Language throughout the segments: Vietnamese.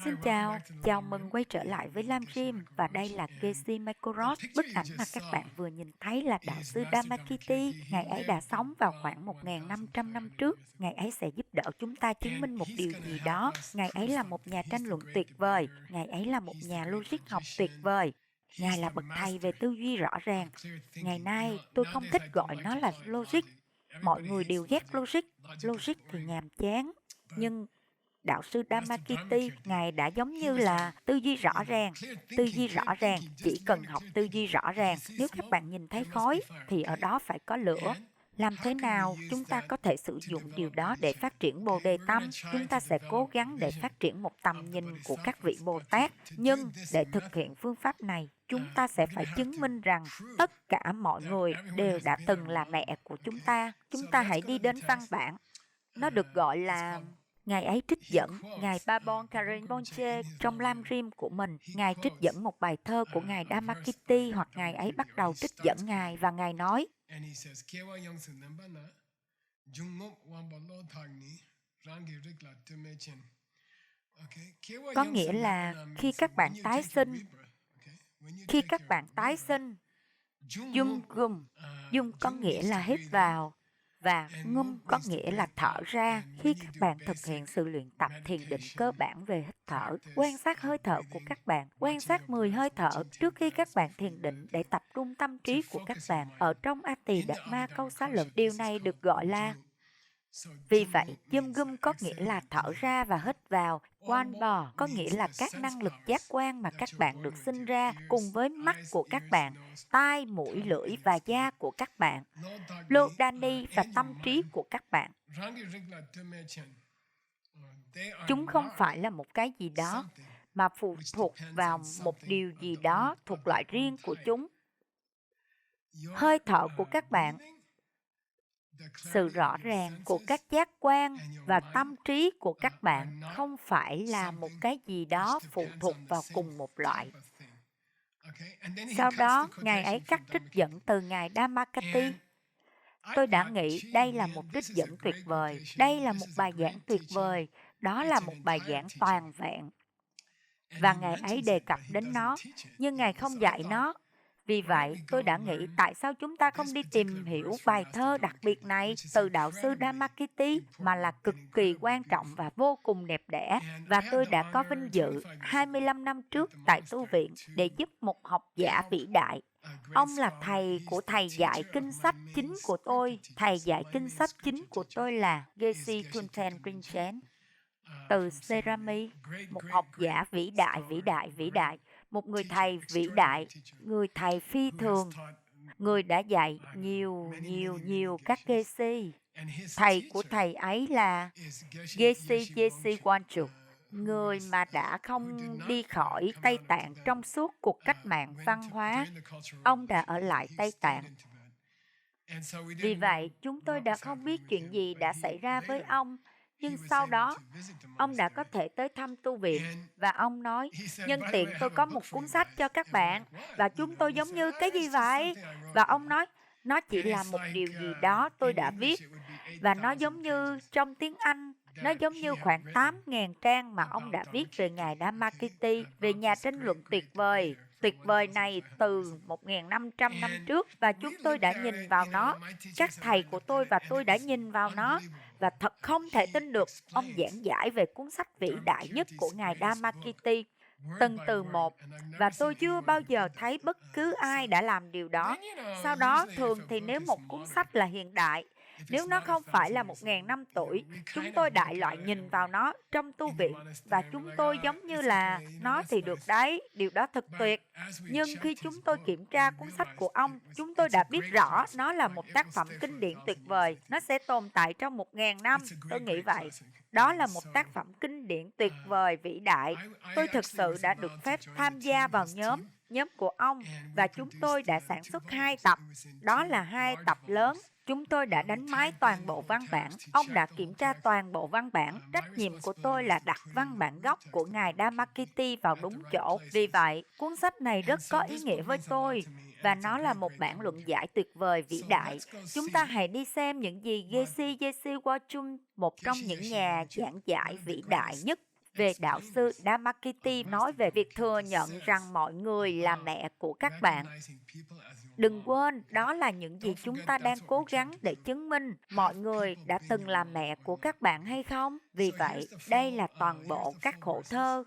Xin chào, chào mừng quay trở lại với Lam Rim và đây là Casey Michaelroth. Bức ảnh mà các bạn vừa nhìn thấy là đạo sư Dharmakirti. Ngài ấy đã sống vào khoảng 1.500 năm trước. Ngài ấy sẽ giúp đỡ chúng ta chứng minh một điều gì đó. Ngài ấy là một nhà tranh luận tuyệt vời. Ngài ấy là một nhà logic học tuyệt vời. Ngài là bậc thầy về tư duy rõ ràng. Ngày nay, tôi không thích gọi nó là logic. Mọi người đều ghét logic. Logic thì nhàm chán. Nhưng đạo sư Dharmakirti, Ngài đã giống như là tư duy rõ ràng. Tư duy rõ ràng, chỉ cần học tư duy rõ ràng. Nếu các bạn nhìn thấy khói, thì ở đó phải có lửa. Làm thế nào chúng ta có thể sử dụng điều đó để phát triển Bồ Đề Tâm? Chúng ta sẽ cố gắng để phát triển một tầm nhìn của các vị Bồ Tát. Nhưng để thực hiện phương pháp này, chúng ta sẽ phải chứng minh rằng tất cả mọi người đều đã từng là mẹ của chúng ta. Chúng ta hãy đi đến văn bản. Nó được gọi là... Ngài ấy trích dẫn Ngài Babon Karinpoche trong Lam Rim của mình. Ngài trích dẫn một bài thơ của Ngài Dharmakirti hoặc Ngài ấy bắt đầu trích dẫn Ngài và Ngài nói có nghĩa là khi các bạn tái sinh, dung gum, dung có nghĩa là hít vào và ngum có nghĩa là thở ra. Khi các bạn thực hiện sự luyện tập thiền định cơ bản về hít thở, quan sát hơi thở của các bạn, quan sát 10 hơi thở trước khi các bạn thiền định để tập trung tâm trí của các bạn ở trong A Tỳ Đạt Ma Câu Xá Luận. Điều này được gọi là... Vì vậy, Yum Gum có nghĩa là thở ra và hít vào. Quan Bò có nghĩa là các năng lực giác quan mà các bạn được sinh ra cùng với mắt của các bạn, tai, mũi, lưỡi và da của các bạn, Lodani và tâm trí của các bạn. Chúng không phải là một cái gì đó mà phụ thuộc vào một điều gì đó thuộc loại riêng của chúng. Hơi thở của các bạn, sự rõ ràng của các giác quan và tâm trí của các bạn không phải là một cái gì đó phụ thuộc vào cùng một loại. Sau đó, Ngài ấy cắt trích dẫn từ Ngài Dharmakirti. Tôi đã nghĩ đây là một trích dẫn tuyệt vời. Đây là một bài giảng tuyệt vời. Đó là một bài giảng toàn vẹn. Và Ngài ấy đề cập đến nó, nhưng Ngài không dạy nó. Vì vậy, tôi đã nghĩ tại sao chúng ta không đi tìm hiểu bài thơ đặc biệt này từ đạo sư Dharmakirti mà là cực kỳ quan trọng và vô cùng đẹp đẽ. Và tôi đã có vinh dự 25 năm trước tại tu viện để giúp một học giả vĩ đại. Ông là thầy của thầy dạy kinh sách chính của tôi. Thầy dạy kinh sách chính của tôi là Geshe Thunten Rinchen từ Cerami, một học giả vĩ đại, một người thầy vĩ đại, người thầy phi thường, người đã dạy nhiều các Geshe. Thầy của thầy ấy là Geshe Wangchuk, người mà đã không đi khỏi Tây Tạng trong suốt cuộc cách mạng văn hóa. Ông đã ở lại Tây Tạng. Vì vậy, chúng tôi đã không biết chuyện gì đã xảy ra với ông, nhưng sau đó, ông đã có thể tới thăm tu viện và ông nói, nhân tiện tôi có một cuốn sách cho các bạn và chúng tôi giống như cái gì vậy? Và ông nói, nó chỉ là một điều gì đó tôi đã viết và nó giống như trong tiếng Anh, nó giống như khoảng 8.000 trang mà ông đã viết về Ngài Dharmakirti, về nhà tranh luận tuyệt vời này từ 1.500 năm trước và chúng tôi đã nhìn vào nó. Các thầy của tôi và tôi đã nhìn vào nó và thật không thể tin được ông giảng giải về cuốn sách vĩ đại nhất của Ngài Dharmakirti từng từ một và tôi chưa bao giờ thấy bất cứ ai đã làm điều đó. Sau đó, thường thì nếu một cuốn sách là hiện đại, nếu nó không phải là 1.000 năm tuổi, chúng tôi đại loại nhìn vào nó trong tu viện và chúng tôi giống như là nó thì được đấy, điều đó thật tuyệt. Nhưng khi chúng tôi kiểm tra cuốn sách của ông, chúng tôi đã biết rõ nó là một tác phẩm kinh điển tuyệt vời. Nó sẽ tồn tại trong 1.000 năm, tôi nghĩ vậy. Đó là một tác phẩm kinh điển tuyệt vời, vĩ đại. Tôi thực sự đã được phép tham gia vào nhóm của ông và chúng tôi đã sản xuất 2 tập. Đó là 2 tập lớn. Chúng tôi đã đánh máy toàn bộ văn bản. Ông đã kiểm tra toàn bộ văn bản. Trách nhiệm của tôi là đặt văn bản gốc của Ngài Dharmakirti vào đúng chỗ. Vì vậy, cuốn sách này rất có ý nghĩa với tôi và nó là một bản luận giải tuyệt vời vĩ đại. Chúng ta hãy đi xem những gì Geshe Wangchuk, một trong những nhà giảng giải vĩ đại nhất về đạo sư Dharmakirti nói về việc thừa nhận rằng mọi người là mẹ của các bạn. Đừng quên, đó là những gì chúng ta đang cố gắng để chứng minh mọi người đã từng là mẹ của các bạn hay không? Vì vậy, đây là toàn bộ các khổ thơ.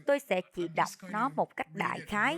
Tôi sẽ chỉ đọc nó một cách đại khái,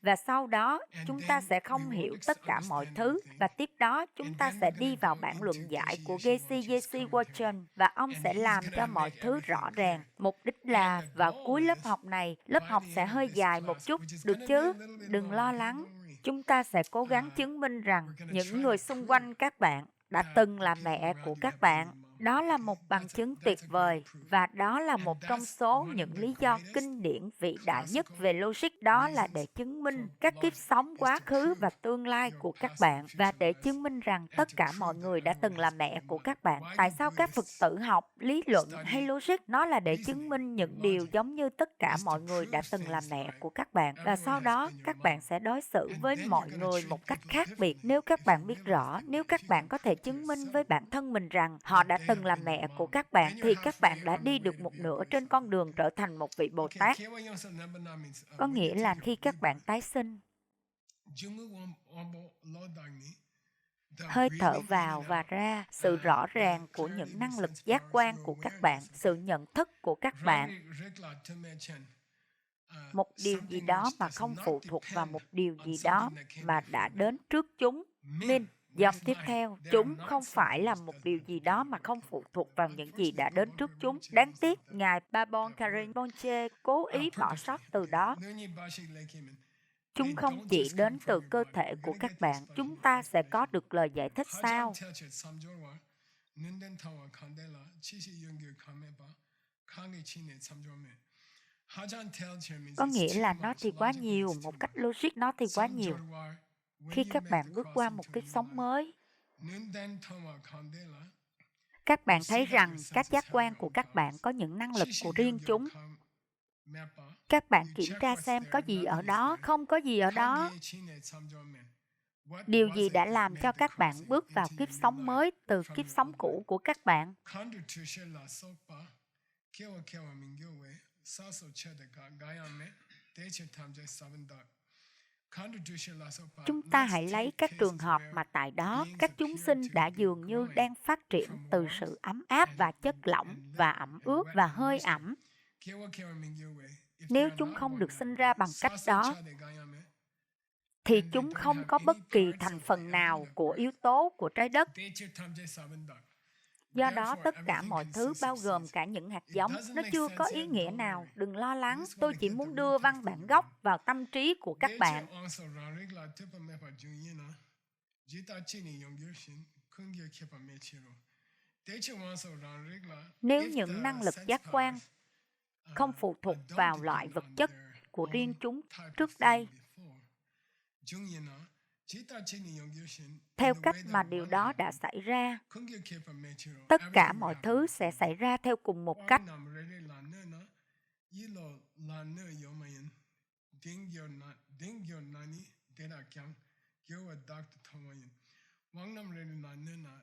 và sau đó chúng ta sẽ không hiểu tất cả mọi thứ, và tiếp đó chúng ta sẽ đi vào bản luận giải của Geshe Worchen, và ông sẽ làm cho mọi thứ rõ ràng. Mục đích là vào cuối lớp học này, lớp học sẽ hơi dài một chút, được chứ? Đừng lo lắng. Chúng ta sẽ cố gắng chứng minh rằng những người xung quanh các bạn đã từng là mẹ của các bạn. Đó là một bằng chứng tuyệt vời, và đó là một trong số những lý do kinh điển vĩ đại nhất về logic, đó là để chứng minh các kiếp sống quá khứ và tương lai của các bạn, và để chứng minh rằng tất cả mọi người đã từng là mẹ của các bạn. Tại sao các Phật tử học lý luận hay logic? Nó là để chứng minh những điều giống như tất cả mọi người đã từng là mẹ của các bạn, và sau đó các bạn sẽ đối xử với mọi người một cách khác biệt. Nếu các bạn biết rõ, nếu các bạn có thể chứng minh với bản thân mình rằng họ đã từng là mẹ của các bạn, thì các bạn đã đi được một nửa trên con đường trở thành một vị Bồ Tát. Có nghĩa là khi các bạn tái sinh, hơi thở vào và ra, sự rõ ràng của những năng lực giác quan của các bạn, sự nhận thức của các bạn, một điều gì đó mà không phụ thuộc vào một điều gì đó mà đã đến trước chúng. Dòng tiếp theo, chúng không phải là một điều gì đó mà không phụ thuộc vào những gì đã đến trước chúng. Đáng tiếc, Ngài Babon Karinpoche cố ý bỏ sót từ đó. Chúng không chỉ đến từ cơ thể của các bạn. Chúng ta sẽ có được lời giải thích sau. Có nghĩa là nó thì quá nhiều, một cách logic nó thì quá nhiều. Khi các bạn bước qua một kiếp sống mới, các bạn thấy rằng các giác quan của các bạn có những năng lực của riêng chúng. Các bạn kiểm tra xem có gì ở đó, không có gì ở đó. Điều gì đã làm cho các bạn bước vào kiếp sống mới từ kiếp sống cũ của các bạn? Chúng ta hãy lấy các trường hợp mà tại đó các chúng sinh đã dường như đang phát triển từ sự ấm áp và chất lỏng và ẩm ướt và hơi ẩm. Nếu chúng không được sinh ra bằng cách đó, thì chúng không có bất kỳ thành phần nào của yếu tố của trái đất. Do đó, tất cả mọi thứ bao gồm cả những hạt giống, nó chưa có ý nghĩa nào. Đừng lo lắng, tôi chỉ muốn đưa văn bản gốc vào tâm trí của các bạn. Nếu những năng lực giác quan không phụ thuộc vào loại vật chất của riêng chúng trước đây, theo cách mà điều đó đã xảy ra, tất cả mọi thứ sẽ xảy ra theo cùng một cách.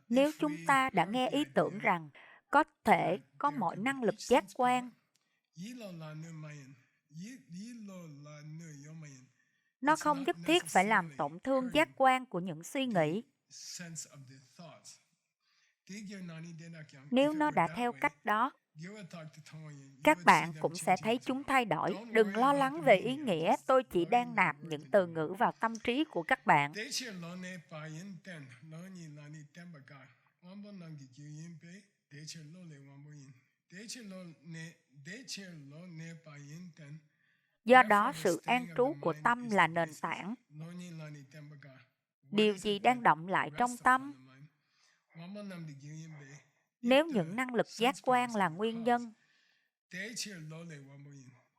Nếu chúng ta đã nghe ý tưởng rằng có thể có mọi năng lực giác quan, nó không nhất thiết phải làm tổn thương giác quan của những suy nghĩ. Nếu nó đã theo cách đó, các bạn cũng sẽ thấy chúng thay đổi. Đừng lo lắng về ý nghĩa, tôi chỉ đang nạp những từ ngữ vào tâm trí của các bạn. Do đó, sự an trú của tâm là nền tảng. Điều gì đang động lại trong tâm? Nếu những năng lực giác quan là nguyên nhân,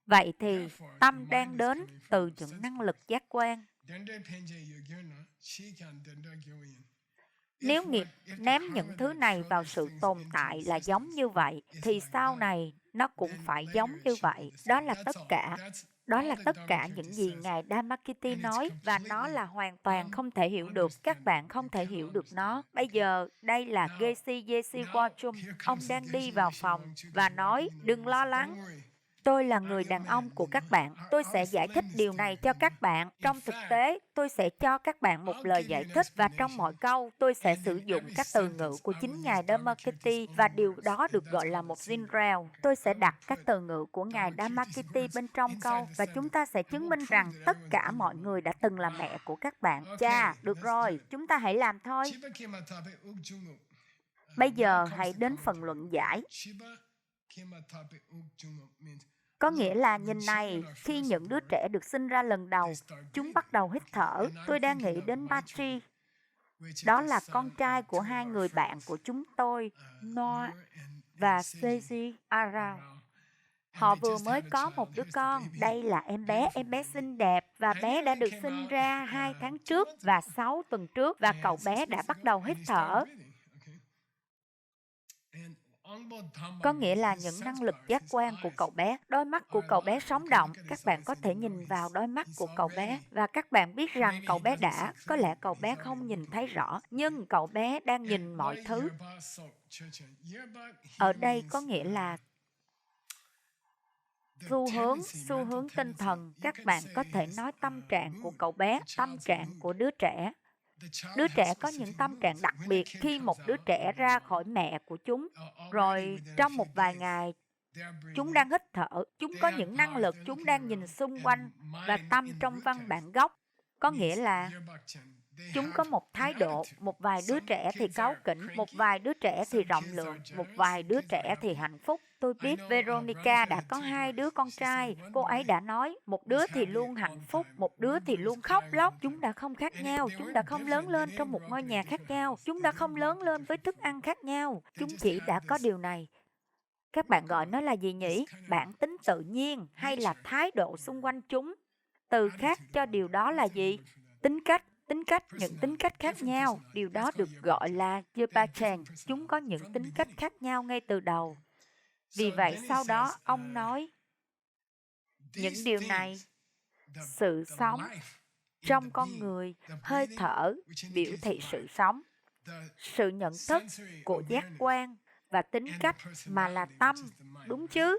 vậy thì tâm đang đến từ những năng lực giác quan. Nếu nghiệp ném những thứ này vào sự tồn tại là giống như vậy, thì sau này nó cũng phải giống như vậy. Đó là tất cả. Đó là tất cả những gì Ngài Dharmakirti nói, và nó là hoàn toàn không thể hiểu được. Các bạn không thể hiểu được nó. Bây giờ, đây là Geshe Wachum. Ông đang đi vào phòng và nói, đừng lo lắng. Tôi là người đàn ông của các bạn. Tôi sẽ giải thích điều này cho các bạn. Trong thực tế, tôi sẽ cho các bạn một lời giải thích và trong mọi câu, tôi sẽ sử dụng các từ ngữ của chính Ngài Dharmakirti và điều đó được gọi là một Zinrel. Tôi sẽ đặt các từ ngữ của Ngài Dharmakirti bên trong câu và chúng ta sẽ chứng minh rằng tất cả mọi người đã từng là mẹ của các bạn. Chà, được rồi, chúng ta hãy làm thôi. Bây giờ hãy đến phần luận giải. Có nghĩa là nhìn này, khi những đứa trẻ được sinh ra lần đầu, chúng bắt đầu hít thở. Tôi đang nghĩ đến Matri. Đó là con trai của hai người bạn của chúng tôi, Noah và Seiji Arao. Họ vừa mới có một đứa con. Đây là em bé xinh đẹp và bé đã được sinh ra 2 tháng trước và 6 tuần trước và cậu bé đã bắt đầu hít thở. Có nghĩa là những năng lực giác quan của cậu bé, đôi mắt của cậu bé sống động. Các bạn có thể nhìn vào đôi mắt của cậu bé và các bạn biết rằng cậu bé có lẽ cậu bé không nhìn thấy rõ, nhưng cậu bé đang nhìn mọi thứ. Ở đây có nghĩa là xu hướng tinh thần. Các bạn có thể nói tâm trạng của cậu bé, tâm trạng của đứa trẻ. Đứa trẻ có những tâm trạng đặc biệt khi một đứa trẻ ra khỏi mẹ của chúng. Rồi trong một vài ngày, chúng đang hít thở, chúng có những năng lực, chúng đang nhìn xung quanh và tâm trong văn bản gốc. Có nghĩa là chúng có một thái độ, một vài đứa trẻ thì cáu kỉnh, một vài đứa trẻ thì rộng lượng, một vài đứa trẻ thì hạnh phúc. Tôi biết Veronica đã có 2 đứa con trai. Cô ấy đã nói, một đứa thì luôn hạnh phúc, một đứa thì luôn khóc lóc. Chúng đã không khác nhau, chúng đã không lớn lên trong một ngôi nhà khác nhau, chúng đã không lớn lên với thức ăn khác nhau. Chúng chỉ đã có điều này. Các bạn gọi nó là gì nhỉ? Bản tính tự nhiên hay là thái độ xung quanh chúng? Từ khác cho điều đó là gì? Tính cách, những tính cách khác nhau. Điều đó được gọi là Yebacheng. Chúng có những tính cách khác nhau ngay từ đầu. Vì vậy sau đó ông nói, những điều này, sự sống trong con người, hơi thở biểu thị sự sống, sự nhận thức của giác quan và tính cách mà là tâm, đúng chứ?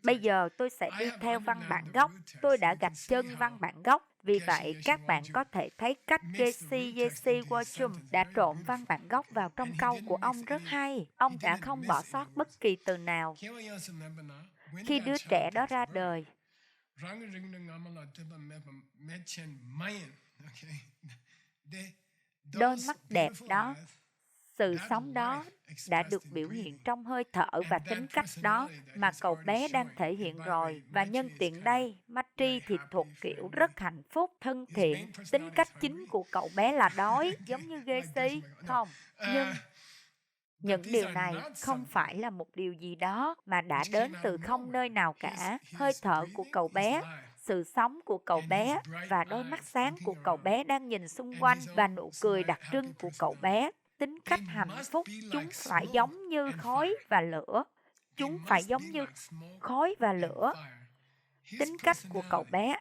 Bây giờ tôi sẽ đi theo văn bản gốc. Tôi đã gạch chân văn bản gốc. Vì vậy, các bạn có thể thấy cách Geshe Wachum đã trộn văn bản gốc vào trong câu của ông rất hay. Ông đã không bỏ sót bất kỳ từ nào. Khi đứa trẻ đó ra đời, đôi mắt đẹp đó, sự sống đó đã được biểu hiện trong hơi thở và tính cách đó mà cậu bé đang thể hiện rồi. Và nhân tiện đây, Matri thì thuộc kiểu rất hạnh phúc, thân thiện. Tính cách chính của cậu bé là đói, giống như Geshe, không? Nhưng những điều này không phải là một điều gì đó mà đã đến từ không nơi nào cả. Hơi thở của cậu bé, sự sống của cậu bé và đôi mắt sáng của cậu bé đang nhìn xung quanh và nụ cười đặc trưng của cậu bé. Tính cách hạnh phúc, chúng phải giống như khói và lửa. Chúng phải giống như khói và lửa. Tính cách của cậu bé,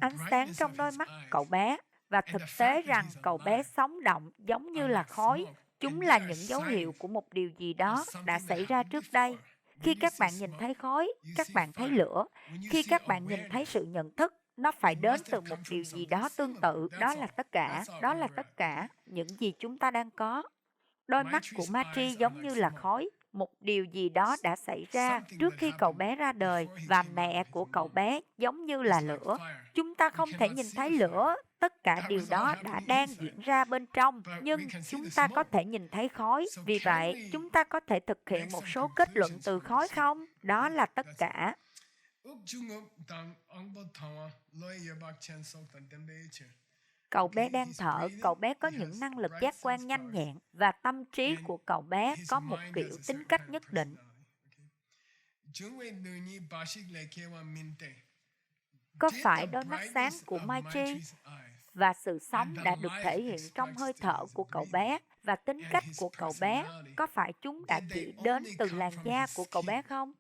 ánh sáng trong đôi mắt cậu bé và thực tế rằng cậu bé sống động giống như là khói. Chúng là những dấu hiệu của một điều gì đó đã xảy ra trước đây. Khi các bạn nhìn thấy khói, các bạn thấy lửa. Khi các bạn nhìn thấy sự nhận thức, nó phải đến từ một điều gì đó tương tự. Đó là tất cả. Đó là tất cả những gì chúng ta đang có. Đôi mắt của Matri giống như là khói. Một điều gì đó đã xảy ra trước khi cậu bé ra đời và mẹ của cậu bé giống như là lửa. Chúng ta không thể nhìn thấy lửa, tất cả điều đó đã đang diễn ra bên trong, nhưng chúng ta có thể nhìn thấy khói. Vì vậy, chúng ta có thể thực hiện một số kết luận từ khói không? Đó là tất cả. Cậu bé đang thở, cậu bé có những năng lực giác quan nhanh nhẹn và tâm trí của cậu bé có một kiểu tính cách nhất định. Có phải đôi mắt sáng của Maitri và sự sống đã được thể hiện trong hơi thở của cậu bé và tính cách của cậu bé. Có phải chúng đã chỉ đến từ làn da của cậu bé không?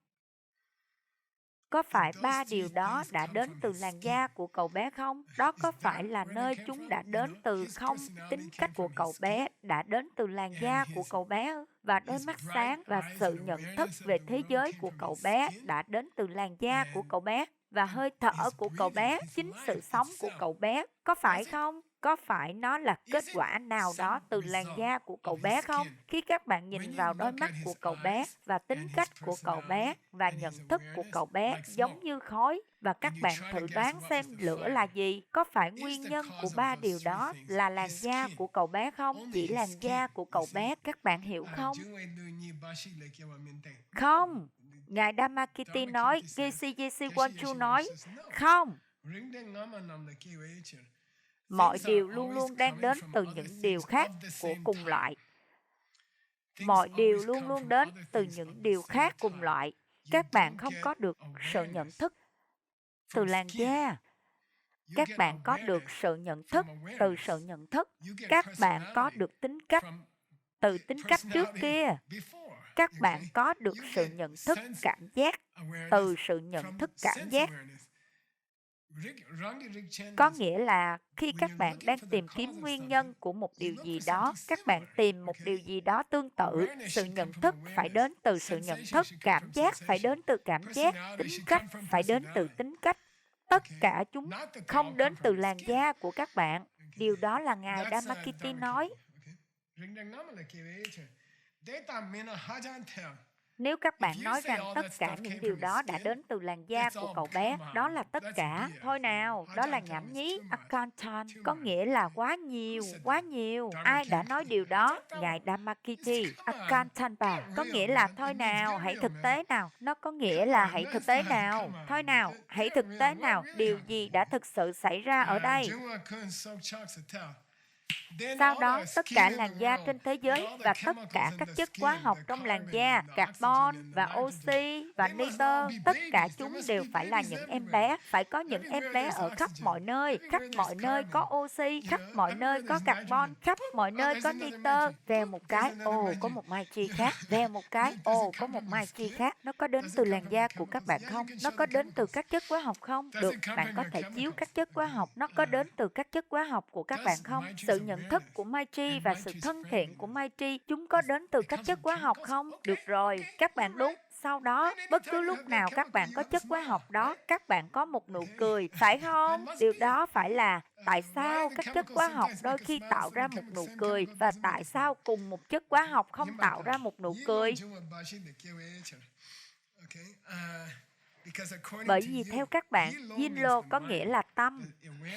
Có phải 3 điều đó đã đến từ làn da của cậu bé không? Đó có phải là nơi chúng đã đến từ không? Tính cách của cậu bé đã đến từ làn da của cậu bé và đôi mắt sáng và sự nhận thức về thế giới của cậu bé đã đến từ làn da của cậu bé và hơi thở của cậu bé, chính sự sống của cậu bé. Có phải không? Có phải nó là kết quả nào đó từ làn da của cậu bé không? Khi các bạn nhìn vào đôi mắt của cậu bé và tính cách của cậu bé và nhận thức của cậu bé giống như khói và các bạn thử đoán xem lửa là gì? Có phải nguyên nhân của 3 điều đó là làn da của cậu bé không? Chỉ làn da của cậu bé, các bạn hiểu không? Không. Ngài Dharmakirti nói, Geshe Wanchu nói, không. Mọi điều luôn luôn đang đến từ những điều khác của cùng loại. Mọi điều luôn luôn đến từ những điều khác cùng loại. Các bạn không có được sự nhận thức từ làn da. Các bạn có được sự nhận thức từ sự nhận thức. Các bạn có được tính cách từ tính cách trước kia. Các bạn có được sự nhận thức cảm giác từ sự nhận thức cảm giác. Có nghĩa là khi các bạn đang tìm kiếm nguyên nhân của một điều gì đó, các bạn tìm một điều gì đó tương tự, sự nhận thức phải đến từ sự nhận thức, cảm giác phải đến từ cảm giác, tính cách phải đến từ tính cách. Tất cả chúng không đến từ làn da của các bạn. Điều đó là Ngài Dharmakirti nói. Nếu các bạn nói rằng tất cả những điều đó đã đến từ làn da của cậu bé, đó là tất cả. Thôi nào, đó là nhảm nhí. Akantan có nghĩa là quá nhiều, quá nhiều. Ai đã nói điều đó? Ngài Dharmakirti. Akantanpa có nghĩa là thôi nào, hãy thực tế nào. Nó có nghĩa là hãy thực tế nào. Thôi nào, hãy thực tế nào. Điều gì đã thực sự xảy ra ở đây? Sau đó, tất cả làn da trên thế giới và tất cả các chất hóa học trong làn da, carbon và oxy và nitơ, tất cả chúng đều phải là những em bé. Phải có những em bé ở khắp mọi nơi có oxy, khắp mọi nơi có carbon, khắp mọi nơi có nitơ. Vèo một cái, có một mai chi khác. Vèo một cái, có một mai chi khác. Nó có đến từ làn da của các bạn không? Nó có đến từ các chất hóa học không? Được, bạn có thể chiếu các chất hóa học. Nó có đến từ các chất hóa học của các bạn không? Sự nhận thức của Maitri và sự thân thiện của Maitri, chúng có đến từ các chất hóa học không? Được rồi, các bạn đúng. Sau đó, bất cứ lúc nào các bạn có chất hóa học đó, các bạn có một nụ cười, phải không? Điều đó phải là tại sao các chất hóa học đôi khi tạo ra một nụ cười và tại sao cùng một chất hóa học không tạo ra một nụ cười? Bởi vì theo các bạn, Yinlo có nghĩa là tâm.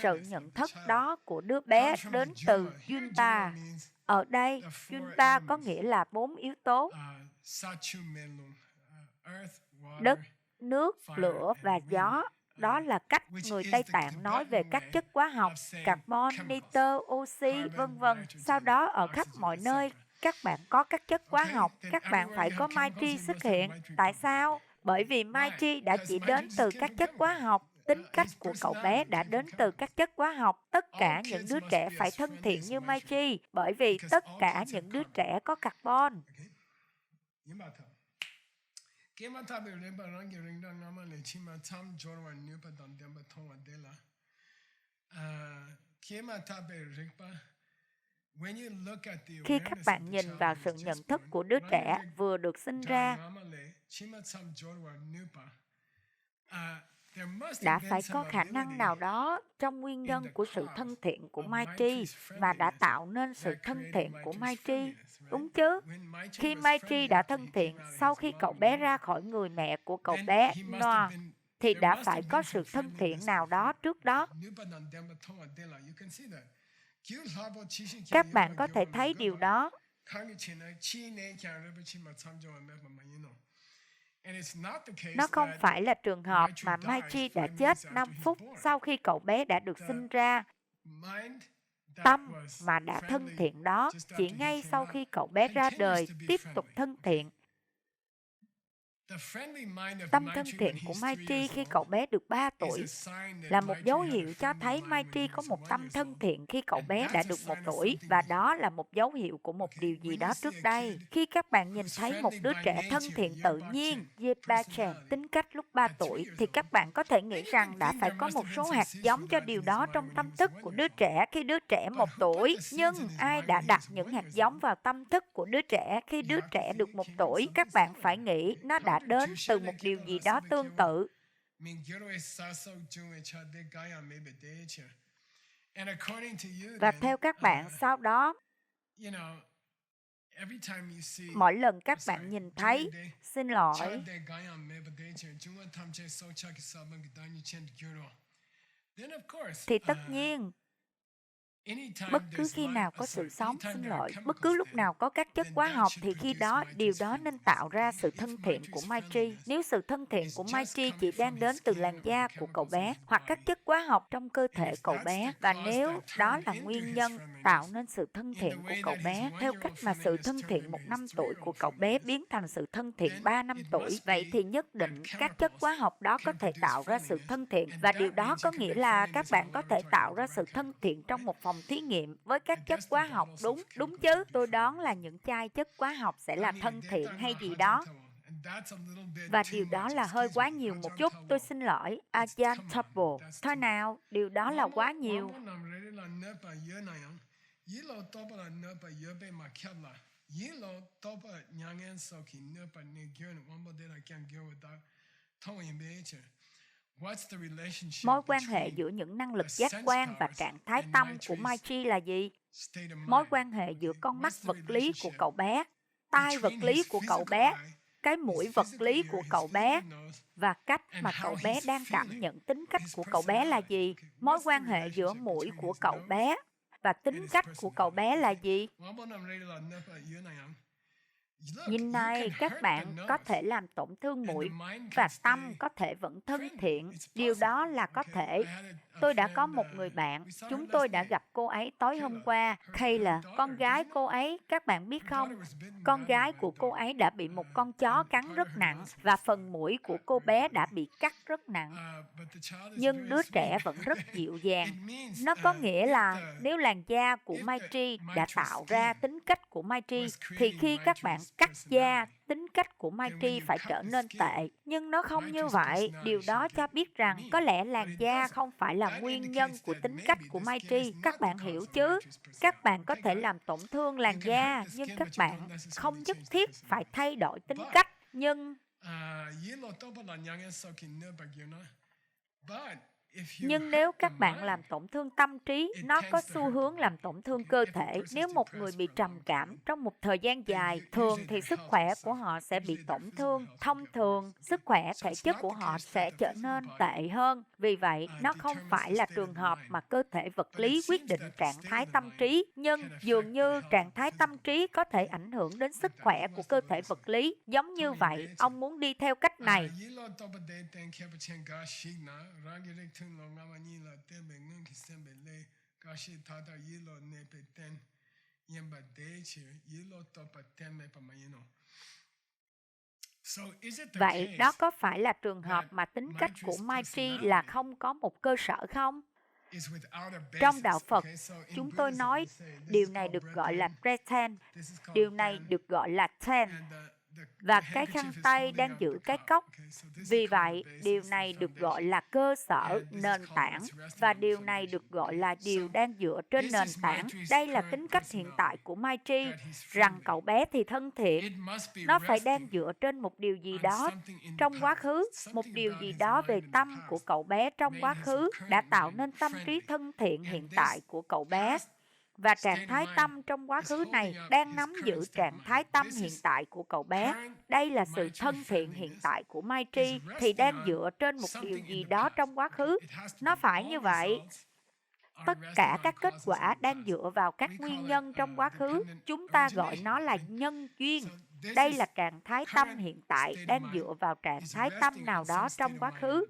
Sự nhận thức đó của đứa bé đến từ Junta. Ở đây, Junta có nghĩa là 4 yếu tố. Đất, nước, lửa và gió. Đó là cách người Tây Tạng nói về các chất hóa học, carbon, nitơ, oxy, vân vân. Sau đó ở khắp mọi nơi, các bạn có các chất hóa học, các bạn phải có Maitri xuất hiện. Tại sao? Bởi vì Maitri đã chỉ đến từ các chất hóa học. Tính cách của cậu bé đã đến từ các chất hóa học. Tất cả những đứa trẻ phải thân thiện như Maitri, bởi vì tất cả những đứa trẻ có carbon. Khi các bạn nhìn vào sự nhận thức của đứa trẻ vừa được sinh ra, đã phải có khả năng nào đó trong nguyên nhân của sự thân thiện của Maitri mà đã tạo nên sự thân thiện của Maitri. Đúng chứ? Khi Maitri đã thân thiện, sau khi cậu bé ra khỏi người mẹ của cậu bé, Noah, thì đã phải có sự thân thiện nào đó trước đó. Các bạn có thể thấy điều đó. Nó không phải là trường hợp mà Maitri đã chết 5 phút sau khi cậu bé đã được sinh ra. Tâm mà đã thân thiện đó, chỉ ngay sau khi cậu bé ra đời, tiếp tục thân thiện. Tâm thân thiện của Maitri khi cậu bé được 3 tuổi là một dấu hiệu cho thấy Maitri có một tâm thân thiện khi cậu bé đã được 1 tuổi, và đó là một dấu hiệu của một điều gì đó trước đây. Khi các bạn nhìn thấy một đứa trẻ thân thiện tự nhiên, Yepachen, tính cách lúc 3 tuổi, thì các bạn có thể nghĩ rằng đã phải có một số hạt giống cho điều đó trong tâm thức của đứa trẻ khi đứa trẻ 1 tuổi. Nhưng ai đã đặt những hạt giống vào tâm thức của đứa trẻ khi đứa trẻ được 1 tuổi? Các bạn phải nghĩ nó đã đến từ một điều gì đó tương tự. Và theo các bạn, sau đó, mỗi lần các bạn nhìn thấy, xin lỗi, thì tất nhiên, bất cứ khi nào có sự sống, bất cứ lúc nào có các chất hóa học thì khi đó, điều đó nên tạo ra sự thân thiện của Maitri. Nếu sự thân thiện của Maitri chỉ đang đến từ làn da của cậu bé hoặc các chất hóa học trong cơ thể cậu bé, và nếu đó là nguyên nhân tạo nên sự thân thiện của cậu bé, theo cách mà sự thân thiện 1 năm tuổi của cậu bé biến thành sự thân thiện 3 năm tuổi, vậy thì nhất định các chất hóa học đó có thể tạo ra sự thân thiện, và điều đó có nghĩa là các bạn có thể tạo ra sự thân thiện trong một phòng thí nghiệm với các chất hóa học, đúng chứ? Tôi đoán là những chai chất hóa học sẽ là thân thiện hay gì đó. Và điều đó là hơi quá nhiều một chút. Tôi xin lỗi, Ajahn Toppo. Thôi nào, điều đó là quá nhiều. Mối quan hệ giữa những năng lực giác quan và trạng thái tâm của Maitri là gì? Mối quan hệ giữa con mắt vật lý của cậu bé, tai vật lý của cậu bé, cái mũi vật lý của cậu bé, và cách mà cậu bé đang cảm nhận tính cách của cậu bé là gì? Mối quan hệ giữa mũi của cậu bé và tính cách của cậu bé là gì? Nhìn này, các bạn có thể làm tổn thương mũi và tâm có thể vẫn thân thiện. Điều đó là có thể. Tôi đã có một người bạn, chúng tôi đã gặp cô ấy tối hôm qua. Kayla, con gái cô ấy, các bạn biết không? Con gái của cô ấy đã bị một con chó cắn rất nặng và phần mũi của cô bé đã bị cắt rất nặng. Nhưng đứa trẻ vẫn rất dịu dàng. Nó có nghĩa là nếu làn da của Maitri đã tạo ra tính cách của Maitri, thì khi các bạn cắt da, tính cách của Maitri phải trở nên tệ. Nhưng nó không như vậy. Điều đó cho biết rằng có lẽ làn da không phải là nguyên nhân của tính cách của Maitri. Các bạn hiểu chứ? Các bạn có thể làm tổn thương làn da, nhưng các bạn không nhất thiết phải thay đổi tính cách. Nhưng nếu các bạn làm tổn thương tâm trí, nó có xu hướng làm tổn thương cơ thể. Nếu một người bị trầm cảm trong một thời gian dài, thường thì sức khỏe của họ sẽ bị tổn thương. Thông thường, sức khỏe thể chất của họ sẽ trở nên tệ hơn. Vì vậy, nó không phải là trường hợp mà cơ thể vật lý quyết định trạng thái tâm trí, nhưng dường như trạng thái tâm trí có thể ảnh hưởng đến sức khỏe của cơ thể vật lý. Giống như vậy, ông muốn đi theo cách này. Vậy đó có phải là trường hợp mà tính cách của Maitri là không có một cơ sở không? Trong đạo Phật, chúng tôi nói điều này được gọi là Treten, điều này được gọi là Ten, và cái khăn tay đang giữ cái cốc. Vì vậy, điều này được gọi là cơ sở, nền tảng, và điều này được gọi là điều đang dựa trên nền tảng. Đây là tính cách hiện tại của Maitri, rằng cậu bé thì thân thiện. Nó phải đang dựa trên một điều gì đó trong quá khứ, một điều gì đó về tâm của cậu bé trong quá khứ đã tạo nên tâm trí thân thiện hiện tại của cậu bé. Và trạng thái tâm trong quá khứ này đang nắm giữ trạng thái tâm hiện tại của cậu bé. Đây là sự thân thiện hiện tại của Maitri thì đang dựa trên một điều gì đó trong quá khứ. Nó phải như vậy. Tất cả các kết quả đang dựa vào các nguyên nhân trong quá khứ. Chúng ta gọi nó là nhân duyên. Đây là trạng thái tâm hiện tại đang dựa vào trạng thái tâm nào đó trong quá khứ.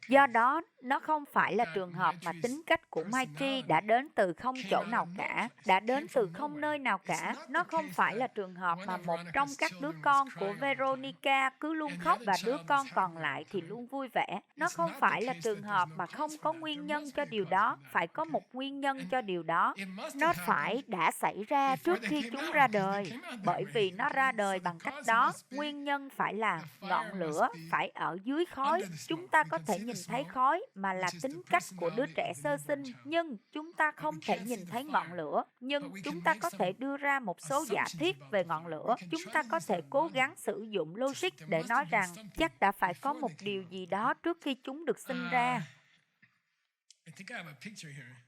Do đó, nó không phải là trường hợp mà tính cách của Maitri đã đến từ không chỗ nào cả, đã đến từ không nơi nào cả. Nó không phải là trường hợp mà một trong các đứa con của Veronica cứ luôn khóc và đứa con còn lại thì luôn vui vẻ. Nó không phải là trường hợp mà không có nguyên nhân cho điều đó, phải có một nguyên nhân cho điều đó. Nó phải đã xảy ra trước khi chúng ra đời, bởi vì nó ra đời bằng cách đó. Nguyên nhân phải là ngọn lửa, phải ở dưới khói. Chúng ta có thể nhìn thấy khói mà là tính cách của đứa trẻ sơ sinh, nhưng chúng ta không thể nhìn thấy ngọn lửa. Nhưng chúng ta có thể đưa ra một số giả thiết về ngọn lửa. Chúng ta có thể cố gắng sử dụng logic để nói rằng chắc đã phải có một điều gì đó trước khi chúng được sinh ra.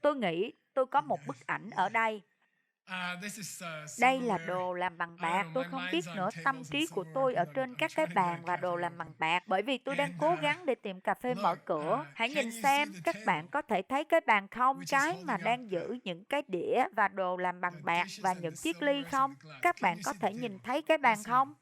Tôi nghĩ tôi có một bức ảnh ở đây. Đây là đồ làm bằng bạc. Tôi không biết nữa, tâm trí của tôi ở trên các cái bàn và đồ làm bằng bạc, bởi vì tôi đang cố gắng để tiệm cà phê mở cửa. Hãy nhìn xem, các bạn có thể thấy cái bàn không? Cái mà đang giữ những cái đĩa và đồ làm bằng bạc và những chiếc ly không? Các bạn có thể nhìn thấy cái bàn không?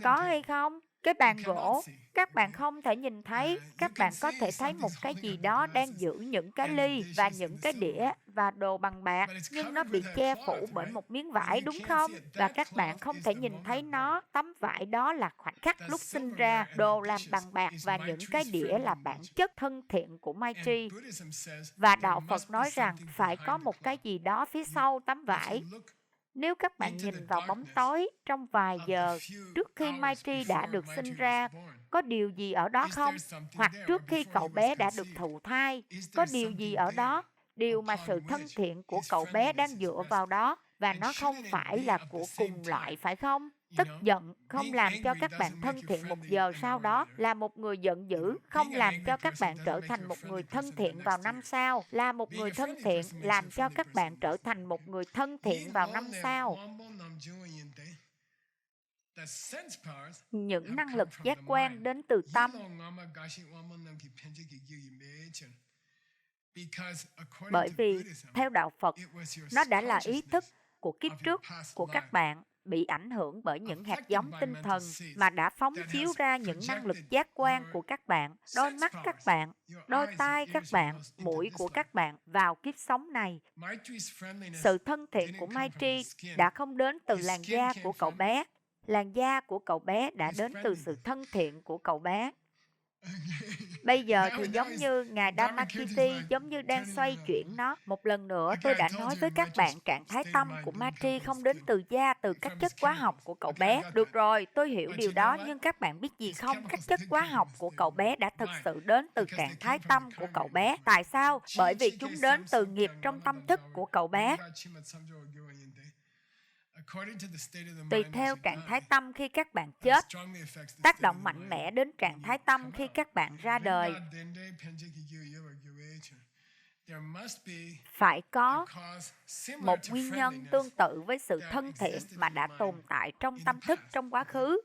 Có hay không? Cái bàn gỗ, các bạn không thể nhìn thấy. Các bạn có thể thấy một cái gì đó đang giữ những cái ly và những cái đĩa và đồ bằng bạc, nhưng nó bị che phủ bởi một miếng vải, đúng không? Và các bạn không thể nhìn thấy nó. Tấm vải đó là khoảnh khắc lúc sinh ra. Đồ làm bằng bạc và những cái đĩa là bản chất thân thiện của Maitri. Và Đạo Phật nói rằng phải có một cái gì đó phía sau tấm vải. Nếu các bạn nhìn vào bóng tối trong vài giờ trước khi Maitri đã được sinh ra, có điều gì ở đó không? Hoặc trước khi cậu bé đã được thụ thai, có điều gì ở đó? Điều mà sự thân thiện của cậu bé đang dựa vào đó, và nó không phải là của cùng loại, phải không? Tức giận không làm cho các bạn thân thiện một giờ sau đó. Là một người giận dữ không làm cho các bạn trở thành một người thân thiện vào năm sau. Là một người thân thiện làm cho các bạn trở thành một người thân thiện vào năm sau. Những năng lực giác quan đến từ tâm. Bởi vì, theo Đạo Phật, nó đã là ý thức của kiếp trước của các bạn bị ảnh hưởng bởi những hạt giống tinh thần mà đã phóng chiếu ra những năng lực giác quan của các bạn, đôi mắt các bạn, đôi tai các bạn, mũi của các bạn vào kiếp sống này. Sự thân thiện của Maitri đã không đến từ làn da của cậu bé. Làn da của cậu bé đã đến từ sự thân thiện của cậu bé. Bây giờ thì giống như Ngài Dharmakirti, giống như đang xoay chuyển nó. Một lần nữa, tôi đã nói với các bạn trạng thái tâm của Maitri không đến từ da, từ các chất hóa học của cậu bé. Được rồi, tôi hiểu điều đó, nhưng các bạn biết gì không? Các chất hóa học của cậu bé đã thực sự đến từ trạng thái tâm của cậu bé. Tại sao? Bởi vì chúng đến từ nghiệp trong tâm thức của cậu bé. Tùy theo trạng thái tâm khi các bạn chết, tác động mạnh mẽ đến trạng thái tâm khi các bạn ra đời. Phải có một nguyên nhân tương tự với sự thân thiện mà đã tồn tại trong tâm thức trong quá khứ.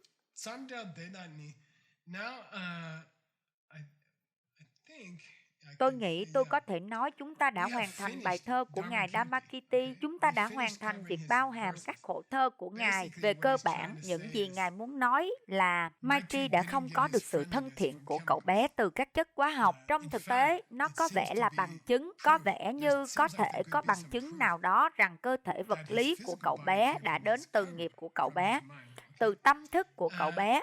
Tôi nghĩ tôi có thể nói chúng ta đã hoàn thành bài thơ của Ngài Dharmakirti. Chúng ta đã hoàn thành việc bao hàm các khổ thơ của Ngài. Về cơ bản, những gì Ngài muốn nói là Maitri đã không có được sự thân thiện của cậu bé từ các chất hóa học. Trong thực tế, nó có vẻ là bằng chứng, có vẻ như có thể có bằng chứng nào đó rằng cơ thể vật lý của cậu bé đã đến từ nghiệp của cậu bé, từ tâm thức của cậu bé.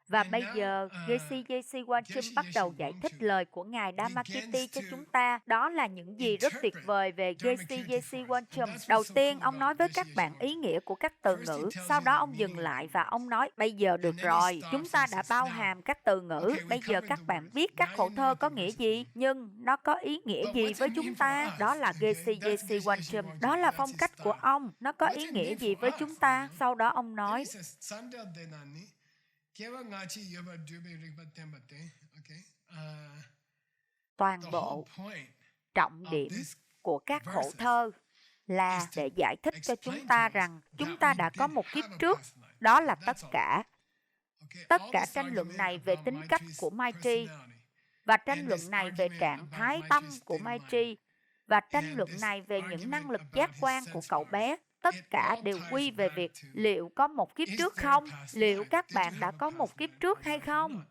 Và bây giờ, J.C. Wangchum bắt đầu giải thích lời của Ngài Dharmakirti cho chúng ta. Đó là những gì rất tuyệt vời về J.C. Wangchum. Đầu tiên, ông nói với các bạn ý nghĩa của các từ ngữ. Sau đó ông dừng lại và ông nói, bây giờ được rồi, chúng ta đã bao hàm các từ ngữ. Bây giờ các bạn biết các khổ thơ có nghĩa gì, nhưng nó có ý nghĩa gì với chúng ta? Đó là J.C. Wangchum. Đó là phong cách của ông. Nó có ý nghĩa gì với chúng ta? Sau đó ông nói, toàn bộ trọng điểm của các khổ thơ là để giải thích cho chúng ta rằng chúng ta đã có một kiếp trước, đó là tất cả. Tất cả tranh luận này về tính cách của Maitri, và tranh luận này về trạng thái tâm của Maitri, và tranh luận này về những năng lực giác quan của cậu bé, tất cả đều quy về việc liệu có một kiếp trước không? Liệu các bạn đã có một kiếp trước hay không?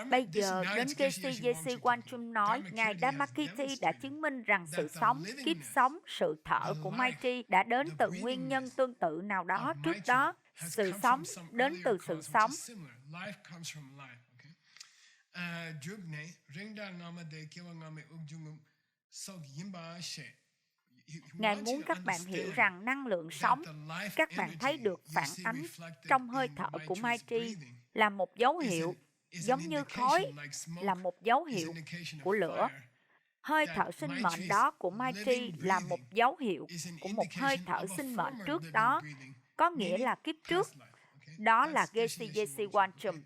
Bây giờ, đến Geshe Wanchum nói, Ngài Dharmakirti đã chứng minh rằng sự sống, kiếp sống, sự thở của Maitri đã đến từ nguyên nhân tương tự nào đó trước đó. Sự sống đến từ sự sống. Ngài muốn các bạn hiểu rằng năng lượng sống, các bạn thấy được phản ánh trong hơi thở của Maitri là một dấu hiệu, giống như khói là một dấu hiệu của lửa. Hơi thở sinh mệnh đó của Maitri là một dấu hiệu của một hơi thở sinh mệnh trước đó, có nghĩa là kiếp trước. Đó là Geshe Wanchum.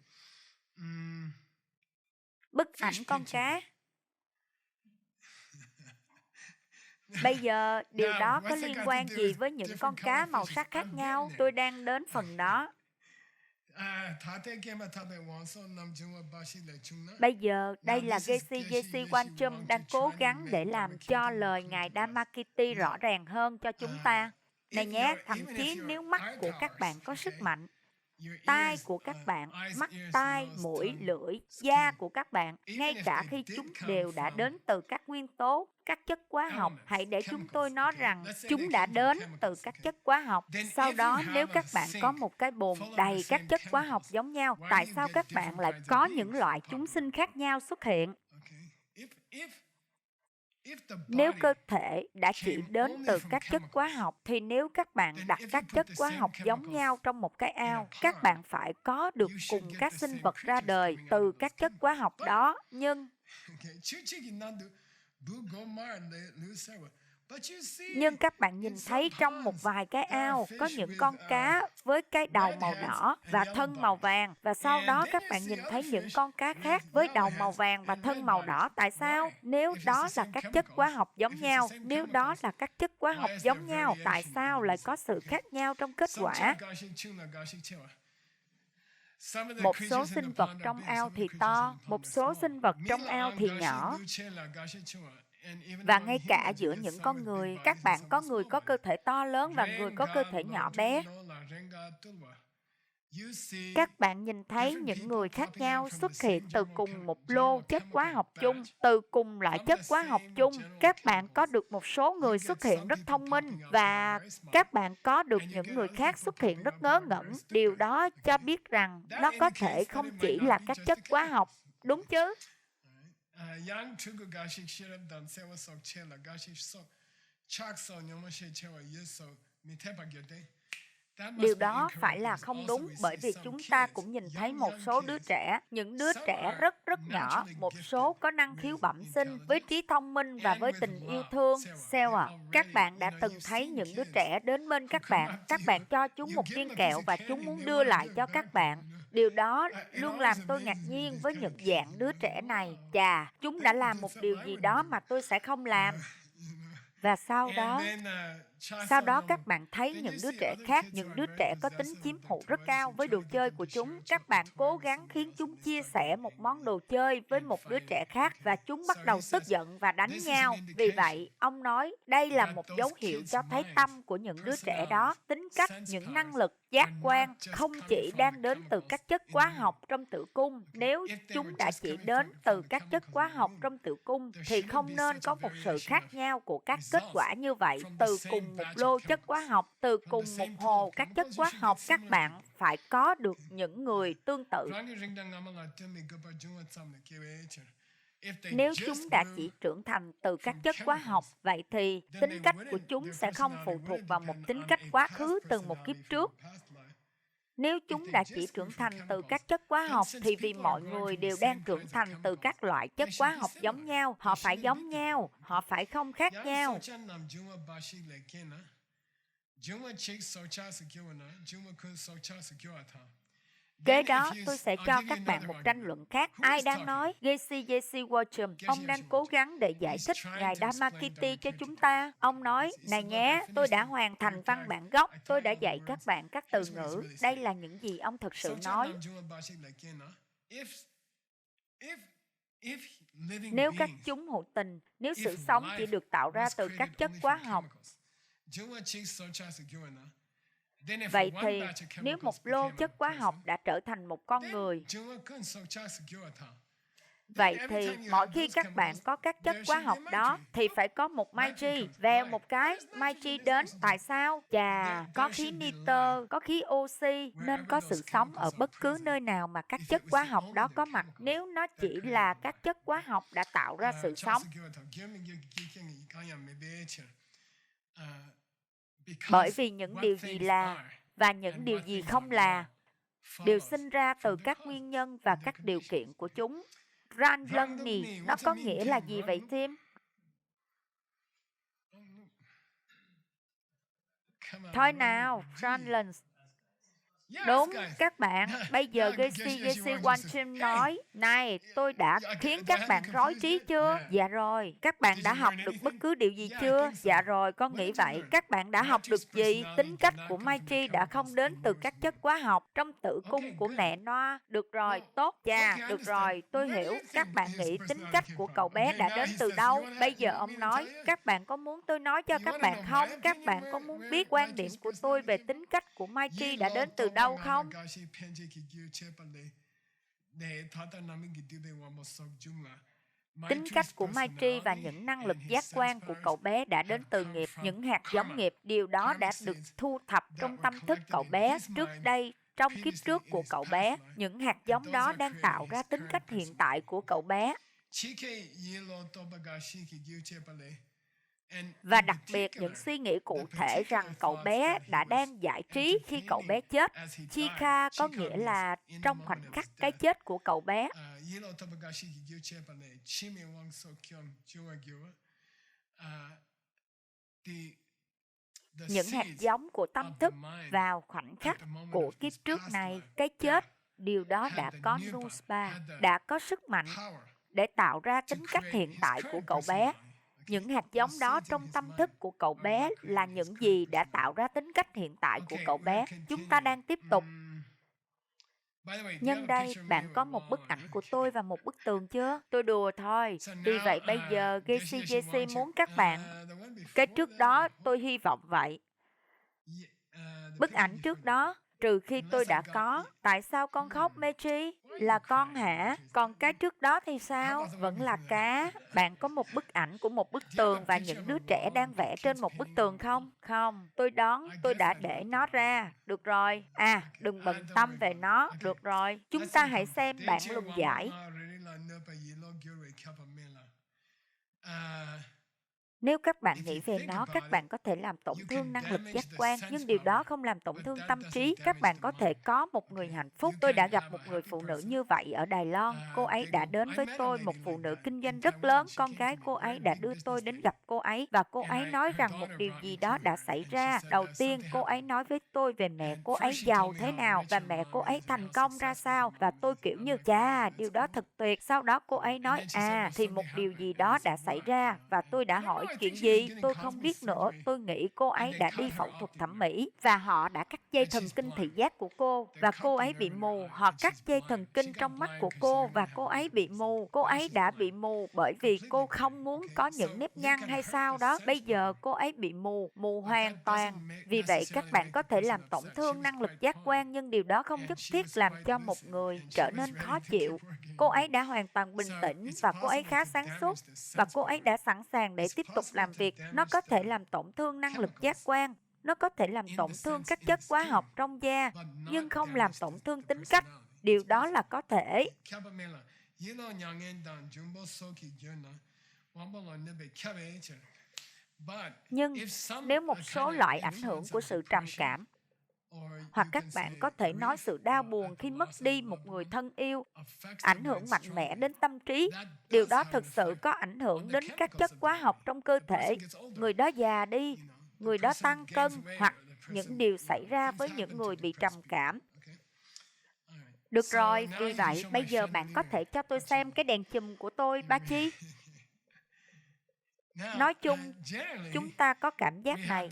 Bức ảnh con cá. Bây giờ, điều đó có liên quan gì với những con cá màu sắc khác nhau? Tôi đang đến phần đó. Bây giờ, đây là Geshe Wanchum đang cố gắng để làm cho lời Ngài Dharmakirti rõ ràng hơn cho chúng ta. Này nhé, thậm chí nếu mắt của các bạn có sức mạnh, tai của các bạn, mắt, tai, mũi, lưỡi, da của các bạn, ngay cả khi chúng đều đã đến từ các nguyên tố, các chất hóa học, hãy để chúng tôi nói rằng chúng đã đến từ các chất hóa học. Sau đó, nếu các bạn có một cái bồn đầy các chất hóa học giống nhau, tại sao các bạn lại có những loại chúng sinh khác nhau xuất hiện? Nếu cơ thể đã chỉ đến từ các chất hóa học, thì nếu các bạn đặt các chất hóa học giống nhau trong một cái ao, các bạn phải có được cùng các sinh vật ra đời từ các chất hóa học đó. Nhưng các bạn nhìn thấy trong một vài cái ao có những con cá với cái đầu màu đỏ và thân màu vàng, và sau đó các bạn nhìn thấy những con cá khác với đầu màu vàng và thân màu đỏ. Tại sao? Nếu đó là các chất hóa học giống nhau, tại sao lại có sự khác nhau trong kết quả? Một số sinh vật trong ao thì to, một số sinh vật trong ao thì nhỏ. Và ngay cả giữa những con người, các bạn có người có cơ thể to lớn và người có cơ thể nhỏ bé. Các bạn nhìn thấy những người khác nhau xuất hiện từ cùng một lô chất hóa học chung, từ cùng loại chất hóa học chung. Các bạn có được một số người xuất hiện rất thông minh và các bạn có được những người khác xuất hiện rất ngớ ngẩn. Điều đó cho biết rằng nó có thể không chỉ là các chất hóa học, đúng chứ? Điều đó phải là không đúng, bởi vì chúng ta cũng nhìn thấy một số đứa trẻ, những đứa trẻ rất rất nhỏ, một số có năng khiếu bẩm sinh, với trí thông minh và với tình yêu thương. Các bạn đã từng thấy những đứa trẻ đến bên các bạn cho chúng một viên kẹo và chúng muốn đưa lại cho các bạn. Điều đó luôn làm tôi ngạc nhiên với những dạng đứa trẻ này. Chà, chúng đã làm một điều gì đó mà tôi sẽ không làm. Và sau đó các bạn thấy những đứa trẻ khác, những đứa trẻ có tính chiếm hữu rất cao với đồ chơi của chúng. Các bạn cố gắng khiến chúng chia sẻ một món đồ chơi với một đứa trẻ khác và chúng bắt đầu tức giận và đánh nhau. Vì vậy, ông nói đây là một dấu hiệu cho thấy tâm của những đứa trẻ đó, tính cách, những năng lực, giác quan không chỉ đang đến từ các chất hóa học trong tử cung. Nếu chúng đã chỉ đến từ các chất hóa học trong tử cung thì không nên có một sự khác nhau của các kết quả như vậy. Từ cùng một lô chất hóa học, từ cùng một hồ các chất hóa học, các bạn phải có được những người tương tự. Nếu chúng đã chỉ trưởng thành từ các chất hóa học, vậy thì tính cách của chúng sẽ không phụ thuộc vào một tính cách quá khứ từ một kiếp trước. Nếu chúng đã chỉ trưởng thành từ các chất hóa học thì vì mọi người đều đang trưởng thành từ các loại chất hóa học giống nhau, họ phải giống nhau, họ phải không khác nhau. Kế đó, tôi sẽ cho các bạn một tranh luận khác. Ai đang nói? Geshe Wanchum. Ông đang cố gắng để giải thích Ngài Dharmakirti cho chúng ta. Ông nói, này nhé, tôi đã hoàn thành văn bản gốc. Tôi đã dạy các bạn các từ ngữ. Đây là những gì ông thực sự nói. Nếu các chúng hữu tình, nếu sự sống chỉ được tạo ra từ các chất hóa học, Vậy thì nếu một lô chất hóa học đã trở thành một con người, vậy thì mỗi khi các bạn có các chất hóa học đó thì phải có một Maitri. Vèo một cái, Maitri đến. Tại sao? Chà, có khí nitơ, có khí oxy, nên có sự sống ở bất cứ nơi nào mà các chất hóa học đó có mặt. Nếu nó chỉ là các chất hóa học đã tạo ra sự sống. Bởi vì những điều gì là và những điều gì không là đều sinh ra từ các nguyên nhân và các điều kiện của chúng. Ranlunny, nó có nghĩa là gì vậy Tim? Thôi nào, Ranlunny. Đúng, các bạn, bây giờ Gacy Wanchim nói, này, tôi đã khiến các bạn rối trí chưa? Dạ rồi. Các bạn đã học được bất cứ điều gì chưa? Dạ rồi, con nghĩ vậy. Các bạn đã học được gì? Tính cách của Maitri đã không đến từ các chất hóa học trong tử cung của mẹ nó. Được rồi, tốt cha, được rồi, tôi hiểu. Các bạn nghĩ tính cách của cậu bé đã đến từ đâu? Bây giờ ông nói, các bạn có muốn tôi nói cho các bạn không? Các bạn có muốn biết quan điểm của tôi về tính cách của Maitri đã đến từ đâu không? Tính cách của Maitri và những năng lực giác quan của cậu bé đã đến từ nghiệp, những hạt giống nghiệp. Điều đó đã được thu thập trong tâm thức cậu bé trước đây, trong kiếp trước của cậu bé. Những hạt giống đó đang tạo ra tính cách hiện tại của cậu bé. Và đặc biệt những suy nghĩ cụ thể rằng cậu bé đã đang giải trí khi cậu bé chết. Chika có nghĩa là trong khoảnh khắc cái chết của cậu bé. Những hạt giống của tâm thức vào khoảnh khắc của kiếp trước này, cái chết, điều đó đã có Nuspa, đã có sức mạnh để tạo ra tính cách hiện tại của cậu bé. Những hạt giống đó trong tâm thức của cậu bé là những gì đã tạo ra tính cách hiện tại của cậu bé. Chúng ta đang tiếp tục. Nhân đây, bạn có một bức ảnh của tôi và một bức tường chưa? Tôi đùa thôi. Vì vậy bây giờ Gacy muốn các bạn. Cái trước đó tôi hy vọng vậy. Bức ảnh trước đó, trừ khi tôi đã có. Tại sao con khóc, Meiji? Là con hả? Còn cái trước đó thì sao? Vẫn là cá. Bạn có một bức ảnh của một bức tường và những đứa trẻ đang vẽ trên một bức tường không? Không. Tôi đoán tôi đã để nó ra. Được rồi. À, đừng bận tâm về nó. Được rồi. Chúng ta hãy xem bản luận giải. Nếu các bạn nghĩ về nó, các bạn có thể làm tổn thương năng lực giác quan, nhưng điều đó không làm tổn thương tâm trí. Các bạn có thể có một người hạnh phúc. Tôi đã gặp một người phụ nữ như vậy ở Đài Loan. Cô ấy đã đến với tôi, một phụ nữ kinh doanh rất lớn. Con gái cô ấy đã đưa tôi đến gặp cô ấy và cô ấy nói rằng một điều gì đó đã xảy ra. Đầu tiên, cô ấy nói với tôi về mẹ cô ấy giàu thế nào và mẹ cô ấy thành công ra sao, và tôi kiểu như chà, điều đó thật tuyệt. Sau đó cô ấy nói thì một điều gì đó đã xảy ra và tôi đã hỏi chuyện gì? Tôi không biết nữa. Tôi nghĩ cô ấy đã đi phẫu thuật thẩm mỹ và họ đã cắt dây thần kinh thị giác của cô và cô ấy bị mù. Họ cắt dây thần kinh trong mắt của cô và cô ấy bị mù. Cô ấy đã bị mù bởi vì cô không muốn có những nếp nhăn hay sao đó. Bây giờ cô ấy bị mù, mù hoàn toàn. Vì vậy các bạn có thể làm tổn thương năng lực giác quan, nhưng điều đó không nhất thiết làm cho một người trở nên khó chịu. Cô ấy đã hoàn toàn bình tĩnh và cô ấy khá sáng suốt và cô ấy đã sẵn sàng để tiếp tục làm việc. Nó có thể làm tổn thương năng lực giác quan, nó có thể làm tổn thương các chất hóa học trong da, nhưng không làm tổn thương tính cách. Điều đó là có thể. Nhưng nếu một số loại ảnh hưởng của sự trầm cảm, hoặc các bạn có thể nói sự đau buồn khi mất đi một người thân yêu, ảnh hưởng mạnh mẽ đến tâm trí, điều đó thực sự có ảnh hưởng đến các chất hóa học trong cơ thể. Người đó già đi, người đó tăng cân, hoặc những điều xảy ra với những người bị trầm cảm. Được rồi, vì vậy bây giờ bạn có thể cho tôi xem cái đèn chùm của tôi, ba Chi. Nói chung, chúng ta có cảm giác này,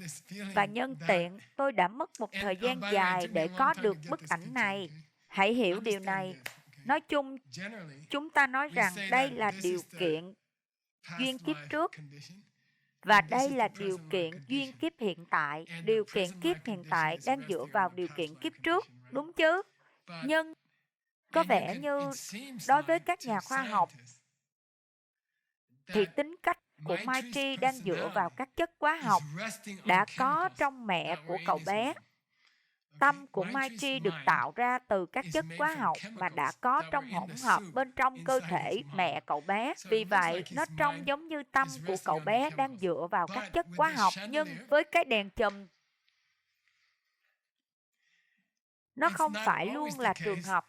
và nhân tiện tôi đã mất một thời gian dài để có được bức ảnh này. Hãy hiểu điều này. Nói chung, chúng ta nói rằng đây là điều kiện duyên kiếp trước. Và đây là điều kiện duyên kiếp hiện tại. Điều kiện kiếp hiện tại đang dựa vào điều kiện kiếp trước, đúng chứ? Nhưng có vẻ như đối với các nhà khoa học thì tính cách của Mai Tri đang dựa vào các chất hóa học đã có trong mẹ của cậu bé. Tâm của Mai Tri được tạo ra từ các chất hóa học mà đã có trong hỗn hợp bên trong cơ thể mẹ cậu bé. Vì vậy, nó trông giống như tâm của cậu bé đang dựa vào các chất hóa học, nhưng với cái đèn chùm, nó không phải luôn là trường hợp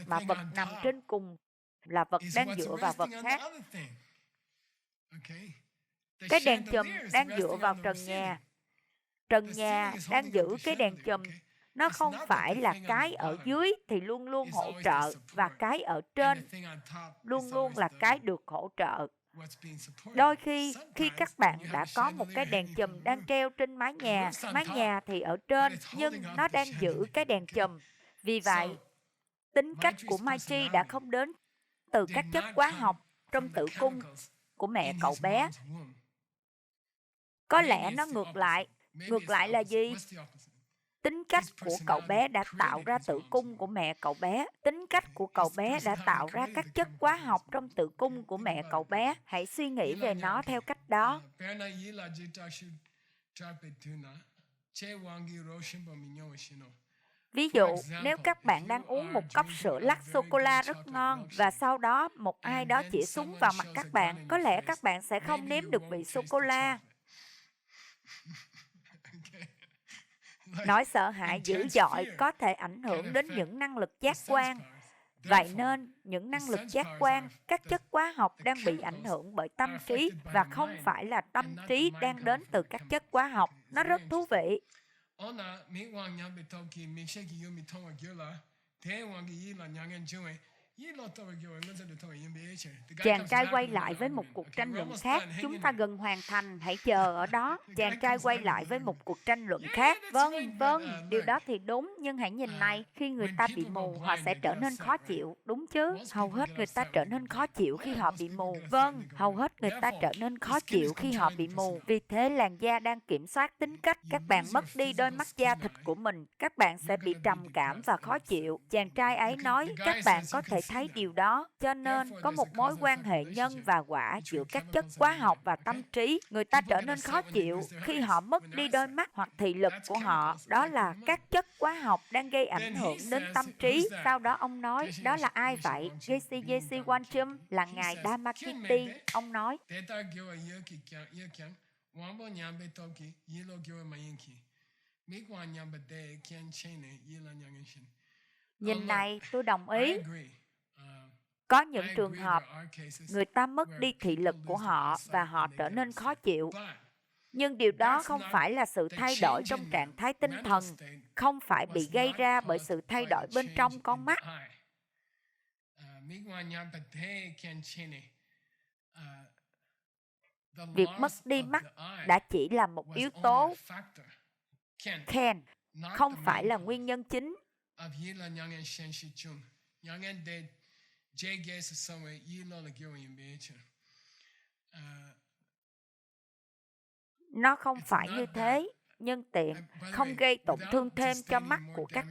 mà vật nằm trên cùng là vật đang dựa vào vật khác. Cái đèn chùm đang dựa vào trần nhà. Trần nhà đang giữ cái đèn chùm. Nó không phải là cái ở dưới thì luôn luôn hỗ trợ, và cái ở trên luôn luôn là cái được hỗ trợ. Đôi khi các bạn đã có một cái đèn chùm đang treo trên mái nhà thì ở trên, nhưng nó đang giữ cái đèn chùm. Vì vậy, tính cách của Mai Tri đã không đến từ các chất hóa học trong tử cung của mẹ cậu bé. Có lẽ nó ngược lại. Ngược lại là gì? Tính cách của cậu bé đã tạo ra tử cung của mẹ cậu bé. Tính cách của cậu bé đã tạo ra các chất hóa học trong tử cung của mẹ cậu bé. Hãy suy nghĩ về nó theo cách đó. Ví dụ, nếu các bạn đang uống một cốc sữa lắc sô-cô-la rất ngon và sau đó một ai đó chĩa súng vào mặt các bạn, có lẽ các bạn sẽ không nếm được vị sô-cô-la. Nỗi sợ hãi dữ dội có thể ảnh hưởng đến những năng lực giác quan. Vậy nên, những năng lực giác quan, các chất hóa học đang bị ảnh hưởng bởi tâm trí và không phải là tâm trí đang đến từ các chất hóa học. Nó rất thú vị. Chàng trai quay lại với một cuộc tranh luận khác. Chúng ta gần hoàn thành, hãy chờ ở đó. Chàng trai quay lại với một cuộc tranh luận khác. Vâng, điều đó thì đúng, nhưng hãy nhìn này, khi người ta bị mù, họ sẽ trở nên khó chịu, đúng chứ? Hầu hết người ta trở nên khó chịu khi họ bị mù. Vâng, hầu hết người ta trở nên khó chịu khi họ bị mù. Vì thế làn da đang kiểm soát tính cách. Các bạn mất đi đôi mắt da thịt của mình. Các bạn sẽ bị trầm cảm và khó chịu. Chàng trai ấy nói, các bạn có thể thấy điều đó. Cho nên, có một mối quan hệ nhân và quả giữa các chất hóa học và tâm trí. Người ta trở nên khó chịu khi họ mất đi đôi mắt hoặc thị lực của họ. Đó là các chất hóa học đang gây ảnh hưởng đến tâm trí. Sau đó ông nói, đó là ai vậy? J.C. Wanchum là ngài Dharmakirti. Ông nói, nhìn này, tôi đồng ý. Có những trường hợp, người ta mất đi thị lực của họ và họ trở nên khó chịu. Nhưng điều đó không phải là sự thay đổi trong trạng thái tinh thần, không phải bị gây ra bởi sự thay đổi bên trong con mắt. Việc mất đi mắt đã chỉ là một yếu tố khen, không phải là nguyên nhân chính. Nó không phải như thế. Nhân tiện, không gây tổn thương thêm cho mắt của các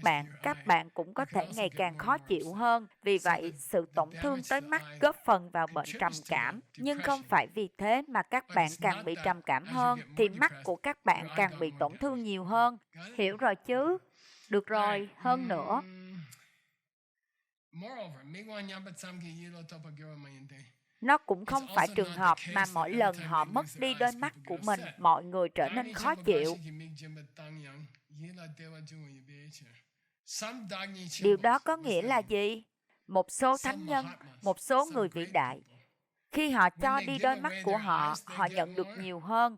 bạn cũng có thể ngày càng khó chịu hơn. Vì vậy, sự tổn thương tới mắt góp phần vào bệnh trầm cảm. Nhưng không phải vì thế mà các bạn càng bị trầm cảm hơn, thì mắt của các bạn càng bị tổn thương nhiều hơn. Hiểu rồi chứ? Được rồi, hơn nữa. Nó cũng không phải trường hợp mà mỗi lần họ mất đi đôi mắt của mình, mọi người trở nên khó chịu. Điều đó có nghĩa là gì? Một số thánh nhân, một số người vĩ đại, khi họ cho đi đôi mắt của họ, họ nhận được nhiều hơn.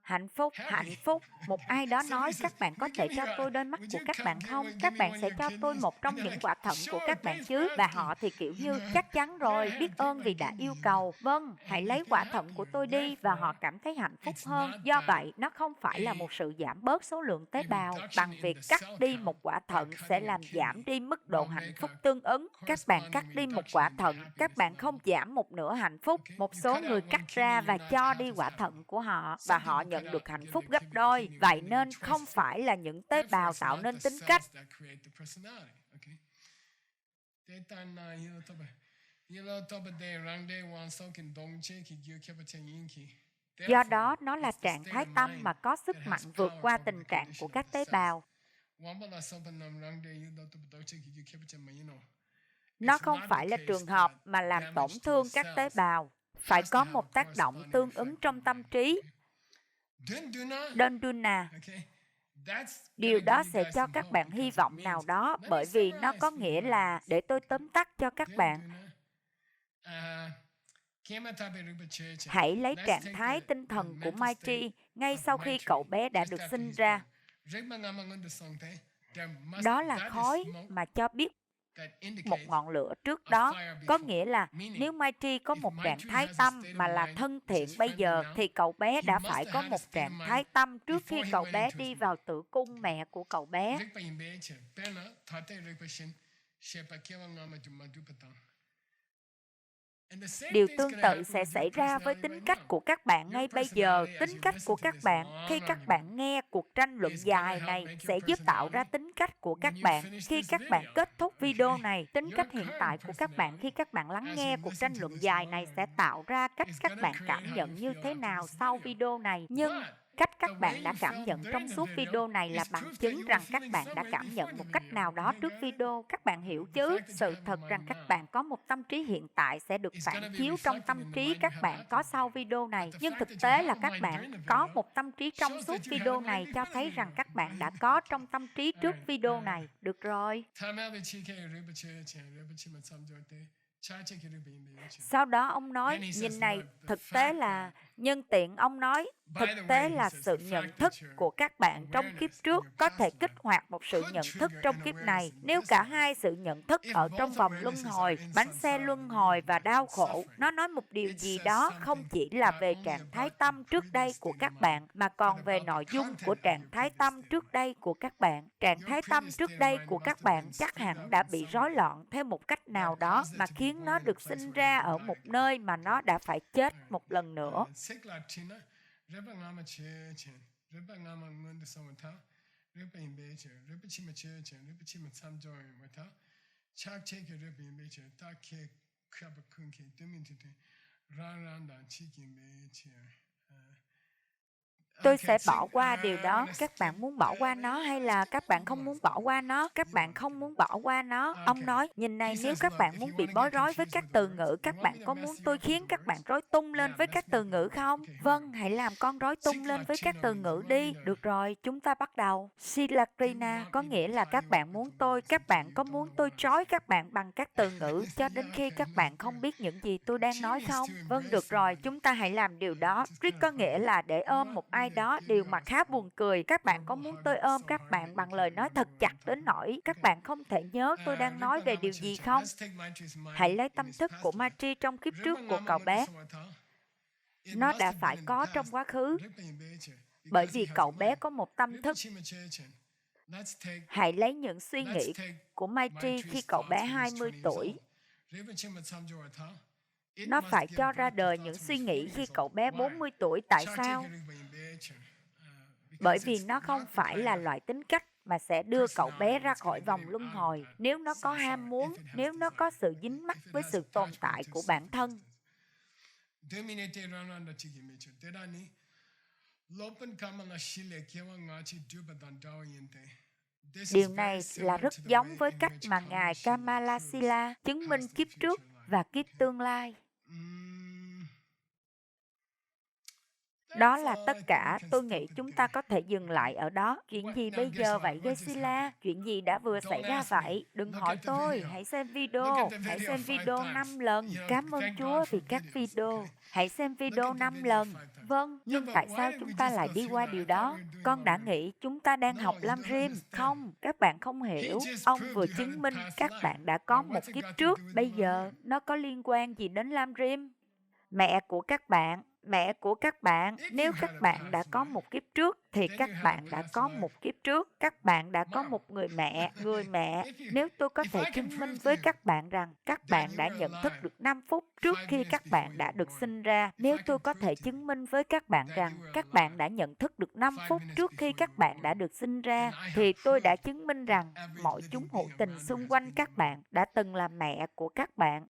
hạnh phúc. Một ai đó nói, các bạn có thể cho tôi đôi mắt của các bạn không? Các bạn sẽ cho tôi một trong những quả thận của các bạn chứ? Và họ thì kiểu như, chắc chắn rồi, biết ơn vì đã yêu cầu. Vâng, hãy lấy quả thận của tôi đi, và họ cảm thấy hạnh phúc hơn. Do vậy, nó không phải là một sự giảm bớt số lượng tế bào. Bằng việc cắt đi một quả thận sẽ làm giảm đi mức độ hạnh phúc tương ứng. Các bạn cắt đi một quả thận, các bạn không giảm một nửa hạnh phúc. Một số người cắt ra và cho đi quả thận của họ, và họ nhận được hạnh phúc gấp đôi. Vậy nên không phải là những tế bào tạo nên tính cách. Do đó, nó là trạng thái tâm mà có sức mạnh vượt qua tình trạng của các tế bào. Nó không phải là trường hợp mà làm tổn thương các tế bào. Phải có một tác động tương ứng trong tâm trí. Donduna. Điều đó sẽ cho các bạn hy vọng nào đó, bởi vì nó có nghĩa là, để tôi tóm tắt cho các bạn. Hãy lấy trạng thái tinh thần của Maitri ngay sau khi cậu bé đã được sinh ra. Đó là khói mà cho biết một ngọn lửa trước đó. Có nghĩa là nếu Maitri có một trạng thái tâm mà là thân thiện bây giờ, thì cậu bé đã phải có một trạng thái tâm trước khi cậu bé đi vào tử cung mẹ của cậu bé. Điều tương tự sẽ xảy ra với tính cách của các bạn ngay bây giờ. Tính cách của các bạn khi các bạn nghe cuộc tranh luận dài này sẽ giúp tạo ra tính cách của các bạn. Khi các bạn kết thúc video này, tính cách hiện tại của các bạn khi các bạn lắng nghe cuộc tranh luận dài này sẽ tạo ra cách các bạn cảm nhận như thế nào sau video này. Nhưng cách các bạn đã cảm nhận trong suốt video này là bằng chứng rằng các bạn đã cảm nhận một cách nào đó trước video. Các bạn hiểu chứ? Sự thật rằng các bạn có một tâm trí hiện tại sẽ được phản chiếu trong tâm trí các bạn có sau video này. Nhưng thực tế là các bạn có một tâm trí trong suốt video này cho thấy rằng các bạn đã có trong tâm trí trước video này. Được rồi. Sau đó ông nói, nhìn này, thực tế là, nhân tiện ông nói, thực tế là sự nhận thức của các bạn trong kiếp trước có thể kích hoạt một sự nhận thức trong kiếp này. Nếu cả hai sự nhận thức ở trong vòng luân hồi, bánh xe luân hồi và đau khổ, nó nói một điều gì đó không chỉ là về trạng thái tâm trước đây của các bạn, mà còn về nội dung của trạng thái tâm trước đây của các bạn. Trạng thái tâm trước đây của các bạn chắc hẳn đã bị rối loạn theo một cách nào đó mà khiến nó được sinh ra ở một nơi mà nó đã phải chết một lần nữa. Tôi sẽ bỏ qua điều đó. Các bạn muốn bỏ qua nó hay là các bạn không muốn bỏ qua nó? Các bạn không muốn bỏ qua nó. Ông nói, nhìn này, nếu các bạn muốn bị bối rối với các từ ngữ, các bạn có muốn tôi khiến các bạn rối tung lên với các từ ngữ không? Vâng, hãy làm con rối tung lên với các từ ngữ đi. Được rồi, chúng ta bắt đầu. Silakrina có nghĩa là các bạn có muốn tôi trói các bạn bằng các từ ngữ cho đến khi các bạn không biết những gì tôi đang nói không? Vâng, được rồi, chúng ta hãy làm điều đó. Trick có nghĩa là để ôm một ai đó, điều mà khá buồn cười. Các bạn có muốn tôi ôm các bạn bằng lời nói thật chặt đến nỗi các bạn không thể nhớ tôi đang nói về điều gì không? Hãy lấy tâm thức của Maitri trong kiếp trước của cậu bé. Nó đã phải có trong quá khứ, bởi vì cậu bé có một tâm thức. Hãy lấy những suy nghĩ của Maitri khi cậu bé 20 tuổi. Nó phải cho ra đời những suy nghĩ khi cậu bé 40 tuổi. Tại sao? Bởi vì nó không phải là loại tính cách mà sẽ đưa cậu bé ra khỏi vòng luân hồi. Nếu nó có ham muốn, nếu nó có sự dính mắc với sự tồn tại của bản thân. Điều này là rất giống với cách mà Ngài Kamalasila chứng minh kiếp trước và kiếp tương lai. Đó là tất cả, tôi nghĩ chúng ta có thể dừng lại ở đó. Chuyện gì bây giờ vậy Geisila? Chuyện gì đã vừa xảy ra vậy? Đừng hỏi tôi, hãy xem video 5 lần. Cảm ơn Chúa vì các video. Hãy xem video 5 lần. Vâng, nhưng tại sao chúng ta lại đi qua điều đó? Con đã nghĩ chúng ta đang học Lam Rim. Không, các bạn không hiểu. Ông vừa chứng minh các bạn đã có một kiếp trước. Bây giờ, nó có liên quan gì đến Lam Rim? Mẹ của các bạn, nếu các bạn đã có một kiếp trước thì các bạn đã có một kiếp trước, các bạn đã có một người mẹ. Nếu tôi có thể chứng minh với các bạn rằng các bạn đã nhận thức được 5 phút trước khi các bạn đã được sinh ra, nếu tôi có thể chứng minh với các bạn rằng các bạn đã nhận thức được 5 phút trước khi các bạn đã được sinh ra, thì tôi đã chứng minh rằng mọi chúng hữu tình xung quanh các bạn đã từng là mẹ của các bạn.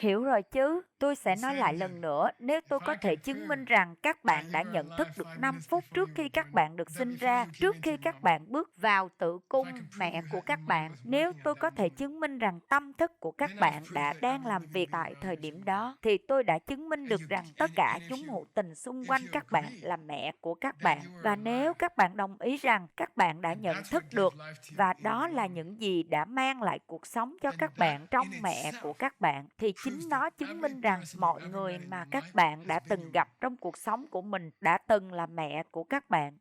Hiểu rồi chứ, tôi sẽ nói lại lần nữa, nếu tôi có thể chứng minh rằng các bạn đã nhận thức được 5 phút trước khi các bạn được sinh ra, trước khi các bạn bước vào tử cung mẹ của các bạn, nếu tôi có thể chứng minh rằng tâm thức của các bạn đã đang làm việc tại thời điểm đó, thì tôi đã chứng minh được rằng tất cả chúng hữu tình xung quanh các bạn là mẹ của các bạn. Và nếu các bạn đồng ý rằng các bạn đã nhận thức được, và đó là những gì đã mang lại cuộc sống cho các bạn trong mẹ của các bạn, thì chính nó chứng minh rằng mọi người mà các bạn đã từng gặp trong cuộc sống của mình đã từng là mẹ của các bạn.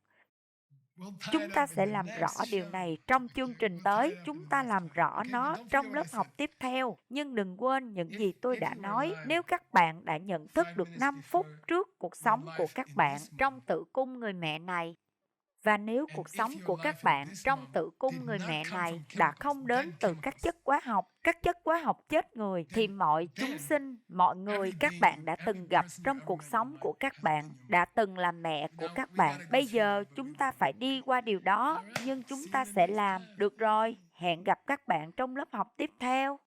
Chúng ta sẽ làm rõ điều này trong chương trình tới, chúng ta làm rõ nó trong lớp học tiếp theo. Nhưng đừng quên những gì tôi đã nói, nếu các bạn đã nhận thức được 5 phút trước cuộc sống của các bạn trong tử cung người mẹ này, và nếu cuộc sống của các bạn trong tử cung người mẹ này đã không đến từ các chất hóa học chết người, thì mọi chúng sinh, mọi người các bạn đã từng gặp trong cuộc sống của các bạn đã từng là mẹ của các bạn. Bây giờ chúng ta phải đi qua điều đó, nhưng chúng ta sẽ làm. Được rồi, hẹn gặp các bạn trong lớp học tiếp theo.